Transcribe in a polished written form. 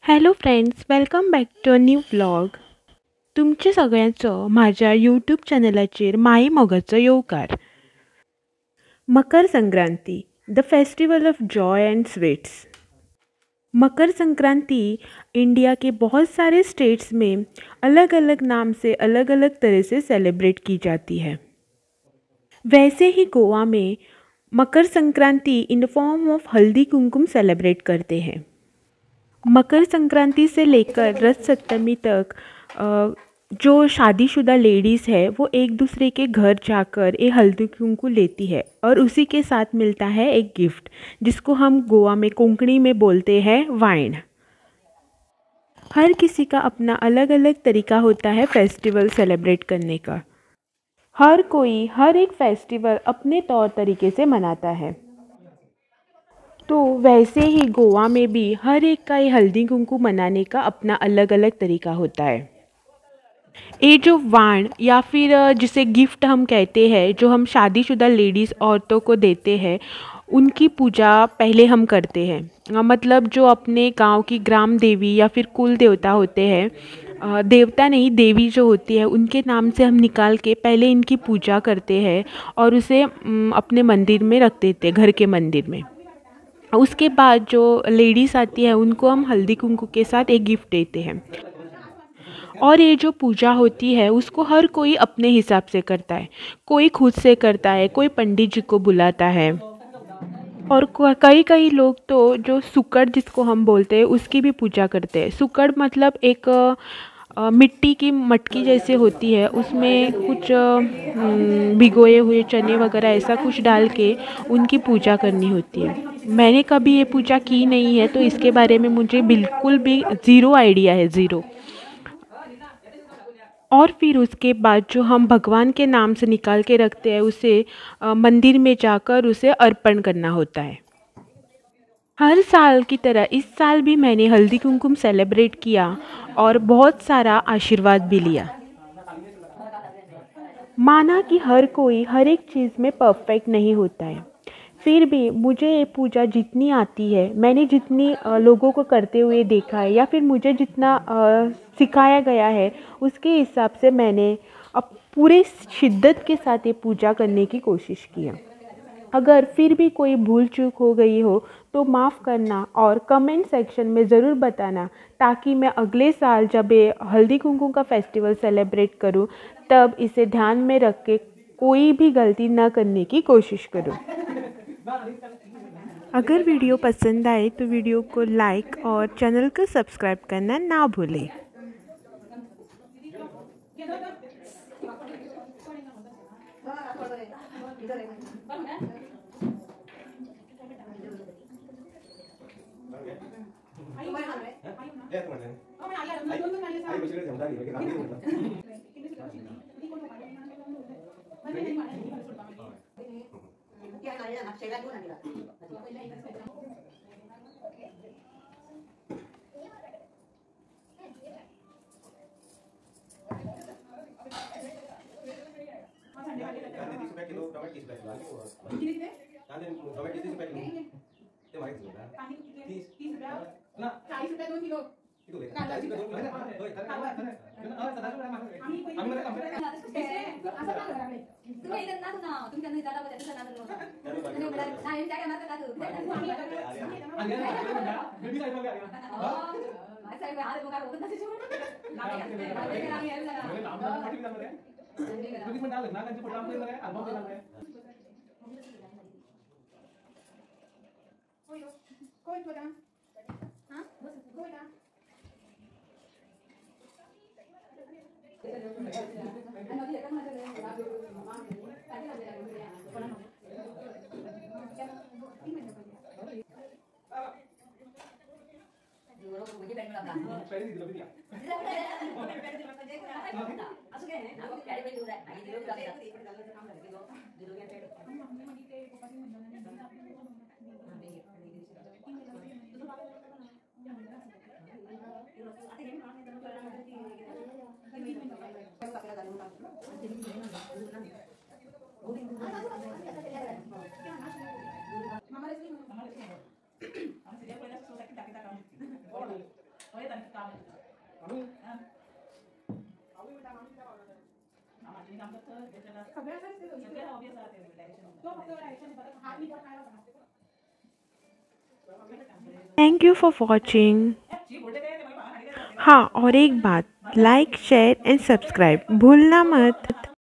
Hello friends, welcome back to a new vlog. तुमचे सगळ्यांचं माझ्या यूट्यूब चॅनलाचेर माई मोगाचो येवकार. Makar Sankranti, the festival of joy and sweets. Makar Sankranti India के बहुत सारे स्टेट्स में अलग अलग नाम से अलग अलग तरह से सेलिब्रेट की जाती है. वैसे ही गोवा में Makar Sankranti in the form of haldi kumkum celebrate करते हैं. मकर संक्रांति से लेकर रथ सप्तमी तक जो शादीशुदा लेडीज़ है वो एक दूसरे के घर जाकर एक हल्दी कुमकुम लेती है और उसी के साथ मिलता है एक गिफ्ट जिसको हम गोवा में कोंकणी में बोलते हैं वाइन. हर किसी का अपना अलग अलग तरीका होता है फेस्टिवल सेलिब्रेट करने का. हर कोई हर एक फेस्टिवल अपने तौर तरीके से मनाता है. तो वैसे ही गोवा में भी हर एक का ये हल्दी कुमकुम मनाने का अपना अलग अलग तरीका होता है. ये जो वाण या फिर जिसे गिफ्ट हम कहते हैं, जो हम शादीशुदा लेडीज़ औरतों को देते हैं, उनकी पूजा पहले हम करते हैं. मतलब जो अपने गांव की ग्राम देवी या फिर कुल देवता होते हैं, देवता नहीं देवी जो होती है उनके नाम से हम निकाल के पहले इनकी पूजा करते हैं और उसे अपने मंदिर में रख देते हैं, घर के मंदिर में. उसके बाद जो लेडीज़ आती है उनको हम हल्दी कुमकुम के साथ एक गिफ्ट देते हैं. और ये जो पूजा होती है उसको हर कोई अपने हिसाब से करता है. कोई खुद से करता है, कोई पंडित जी को बुलाता है और कई कई लोग तो जो सुकड़ जिसको हम बोलते हैं उसकी भी पूजा करते हैं. सुकड़ मतलब एक मिट्टी की मटकी जैसे होती है, उसमें कुछ भिगोए हुए चने वगैरह ऐसा कुछ डाल के उनकी पूजा करनी होती है. मैंने कभी ये पूजा की नहीं है तो इसके बारे में मुझे बिल्कुल भी ज़ीरो आइडिया है, ज़ीरो. और फिर उसके बाद जो हम भगवान के नाम से निकाल के रखते हैं उसे मंदिर में जाकर उसे अर्पण करना होता है. हर साल की तरह इस साल भी मैंने हल्दी कुमकुम सेलिब्रेट किया और बहुत सारा आशीर्वाद भी लिया. माना कि हर कोई हर एक चीज़ में परफेक्ट नहीं होता है, फिर भी मुझे ये पूजा जितनी आती है, मैंने जितनी लोगों को करते हुए देखा है या फिर मुझे जितना सिखाया गया है उसके हिसाब से मैंने अब पूरे शिद्दत के साथ ये पूजा करने की कोशिश की है. अगर फिर भी कोई भूल चूक हो गई हो तो माफ़ करना और कमेंट सेक्शन में ज़रूर बताना, ताकि मैं अगले साल जब ये हल्दी कुमकुम का फेस्टिवल सेलिब्रेट करूं तब इसे ध्यान में रख के कोई भी गलती ना करने की कोशिश करूं. अगर वीडियो पसंद आए तो वीडियो को लाइक और चैनल को सब्सक्राइब करना ना भूलें. Thank you for watching. हाँ, और एक बात, लाइक शेयर एंड सब्सक्राइब भूलना मत।